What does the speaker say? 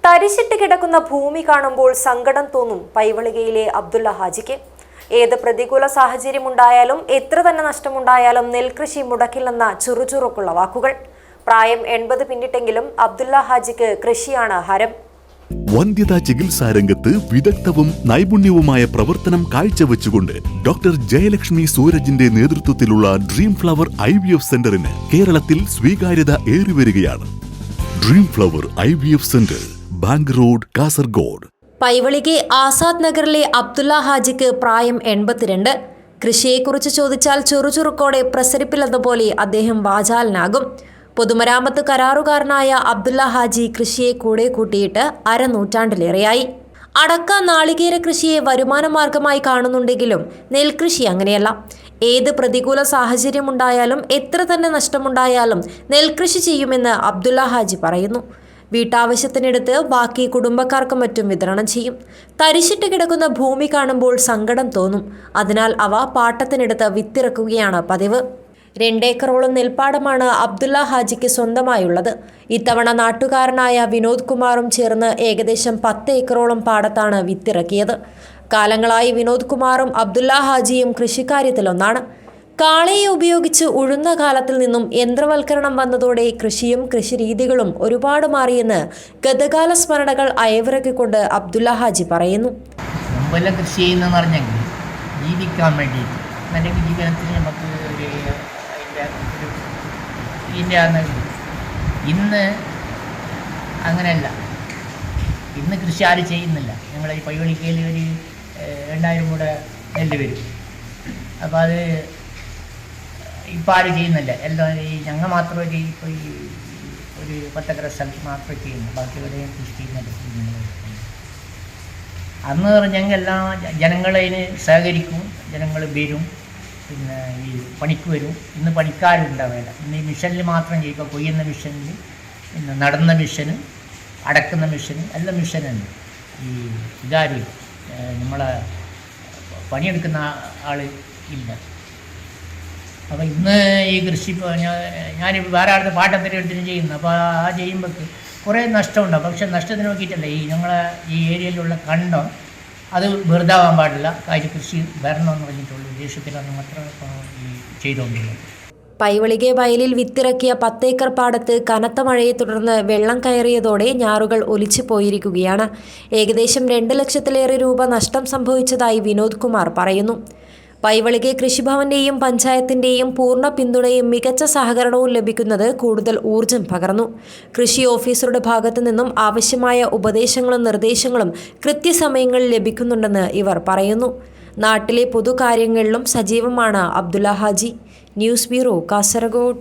തരിശിട്ട് കിടക്കുന്ന ഭൂമി കാണുമ്പോൾ സങ്കടം തോന്നും പൈവളികയിലെ അബ്ദുള്ള ഹാജിക്ക്. ഏത് പ്രതികൂല സാഹചര്യമുണ്ടായാലും എത്ര തന്നെ നഷ്ടമുണ്ടായാലും നെൽകൃഷി മുടക്കില്ലെന്ന ചുറുചുറുക്കുള്ള വാക്കുകൾ. പ്രായം 80 പിന്നിട്ടെങ്കിലും അബ്ദുള്ള ഹാജിക്ക് കൃഷിയാണ് ഹരം. വന്ധ്യതാ ചികിത്സാ രംഗത്ത് വിദഗ്ധവും നൈപുണ്യവുമായ പ്രവർത്തനം കാഴ്ചവെച്ചുകൊണ്ട് ഡോക്ടർ ജയലക്ഷ്മി സൂരജിന്റെ നേതൃത്വത്തിലുള്ള ഡ്രീം ഫ്ലവർ IVF സെന്ററിന് കേരളത്തിൽ സ്വീകാര്യത ഏറിവരികയാണ്. Dream flower IVF centre, bank road, Kasaragod. Paivalike Azad നഗറിലെ അബ്ദുള്ള ഹാജിക്ക് പ്രായം 82. കൃഷിയെക്കുറിച്ച് ചോദിച്ചാൽ ചുറുചുറുക്കോടെ പ്രസരിപ്പില്ലെന്നപോലെ അദ്ദേഹം വാചാലനാകും. പൊതുമരാമത്ത് കരാറുകാരനായ അബ്ദുള്ള ഹാജി കൃഷിയെ കൂടെ കൂട്ടിയിട്ട് അരനൂറ്റാണ്ടിലേറെയായി. അടക്ക, നാളികേര കൃഷിയെ വരുമാന മാർഗമായി കാണുന്നുണ്ടെങ്കിലും നെൽകൃഷി അങ്ങനെയല്ല. ഏത് പ്രതികൂല സാഹചര്യമുണ്ടായാലും എത്ര തന്നെ നഷ്ടമുണ്ടായാലും നെൽകൃഷി ചെയ്യുമെന്ന് അബ്ദുള്ള ഹാജി പറയുന്നു. വീട്ടാവശ്യത്തിനെടുത്ത് ബാക്കി കുടുംബക്കാർക്കും മറ്റും വിതരണം ചെയ്യും. തരിശിട്ട് കിടക്കുന്ന ഭൂമി കാണുമ്പോൾ സങ്കടം തോന്നും. അതിനാൽ അവ പാട്ടത്തിനെടുത്ത് വിത്തിറക്കുകയാണ് പതിവ്. 2 ഏക്കറോളം നെൽപ്പാടമാണ് അബ്ദുള്ള ഹാജിക്ക് സ്വന്തമായുള്ളത്. ഇത്തവണ നാട്ടുകാരനായ വിനോദ് കുമാറും ചേർന്ന് ഏകദേശം 10 ഏക്കറോളം പാടത്താണ് വിത്തിറക്കിയത്. കാലങ്ങളായി വിനോദ് കുമാറും അബ്ദുള്ള ഹാജിയും കൃഷിക്കാര്യത്തിലൊന്നാണ്. കാളയെ ഉപയോഗിച്ച് ഉഴുന്ന കാലത്തിൽ നിന്നും യന്ത്രവൽക്കരണം വന്നതോടെ കൃഷിയും കൃഷിരീതികളും ഒരുപാട് മാറിയെന്ന് ഗതകാല സ്മരണകൾ അയവിറക്കിക്കൊണ്ട് അബ്ദുള്ള ഹാജി പറയുന്നു. മുമ്പെല്ലാം കൃഷി ചെയ്യുന്നതെന്ന് പറഞ്ഞെങ്കിൽ ജീവിക്കാൻ വേണ്ടിയിട്ട്, അല്ലെങ്കിൽ ജീവിതത്തിൽ നമുക്ക് ഇന്ന് അങ്ങനെയല്ല. ഇന്ന് കൃഷി ആരും ചെയ്യുന്നില്ല. ഞങ്ങൾ ഈ പൈവളിക്കയിൽ ഒരു 2000 കൂടെ നെല്ല് വരും. അപ്പോൾ അത് ഇപ്പം ആരും ചെയ്യുന്നില്ല. എല്ലാം ഈ ഞങ്ങൾ മാത്രമേ ഇപ്പോൾ ഈ ഒരു 10 ഏക്കർ സ്ഥലത്ത് മാത്രമേ ചെയ്യുന്നു. ബാക്കിയുള്ളവരെ കൃഷി ചെയ്യുന്നില്ല. അന്ന് പറഞ്ഞെങ്കിൽ എല്ലാം ജനങ്ങളതിന് സഹകരിക്കും, ജനങ്ങൾ വരും, പിന്നെ ഈ പണിക്ക് വരും. ഇന്ന് പണിക്കാരുണ്ടാവില്ല. ഇന്ന് ഈ മിഷനിൽ മാത്രം ചെയ്യും. ഇപ്പോൾ കൊയ്യുന്ന മിഷനിൽ, പിന്നെ നടുന്ന മിഷന്, അടക്കുന്ന മിഷന്, എല്ലാം മിഷനുണ്ട്. ഈ ഇതാരും നമ്മളെ പണിയെടുക്കുന്ന ആൾ ഇല്ല. അപ്പോൾ ഇന്ന് ഈ കൃഷി ഇപ്പോൾ ഞാൻ വേറെ ആളുടെ പാട്ടത്തിന് എടുത്തിട്ട് ചെയ്യുന്നു. അപ്പോൾ ആ ചെയ്യുമ്പോൾ കുറേ നഷ്ടമുണ്ടാവും. പക്ഷേ നഷ്ടത്തിന് നോക്കിയിട്ടല്ല, ഈ ഞങ്ങളെ ഈ ഏരിയയിലുള്ള കണ്ടം അത് വെറുതാവാൻ പാടില്ല. കാര്യം കൃഷി വരണമെന്ന് പറഞ്ഞിട്ടുള്ള ഉദ്ദേശത്തിലാണ് മാത്രം ഈ ചെയ്തുകൊണ്ടിരുന്നത്. പൈവളികെ വയലിൽ വിത്തിറക്കിയ 10 ഏക്കർ പാടത്ത് കനത്ത മഴയെ തുടർന്ന് വെള്ളം കയറിയതോടെ ഞാറുകൾ ഒലിച്ചു പോയിരിക്കുകയാണ്. ഏകദേശം 2 ലക്ഷത്തിലേറെ രൂപ നഷ്ടം സംഭവിച്ചതായി വിനോദ് കുമാർ പറയുന്നു. പൈവളികെ കൃഷിഭവന്റെയും പഞ്ചായത്തിന്റെയും പൂർണ്ണ പിന്തുണയും മികച്ച സഹകരണവും ലഭിക്കുന്നത് കൂടുതൽ ഊർജം പകർന്നു. കൃഷി ഓഫീസറുടെ ഭാഗത്തു നിന്നും ആവശ്യമായ ഉപദേശങ്ങളും നിർദ്ദേശങ്ങളും കൃത്യസമയങ്ങളിൽ ലഭിക്കുന്നുണ്ടെന്ന് ഇവർ പറയുന്നു. നാട്ടിലെ പൊതുകാര്യങ്ങളിലും സജീവമാണ് അബ്ദുള്ള ഹാജി. News bureau, Kasaragod.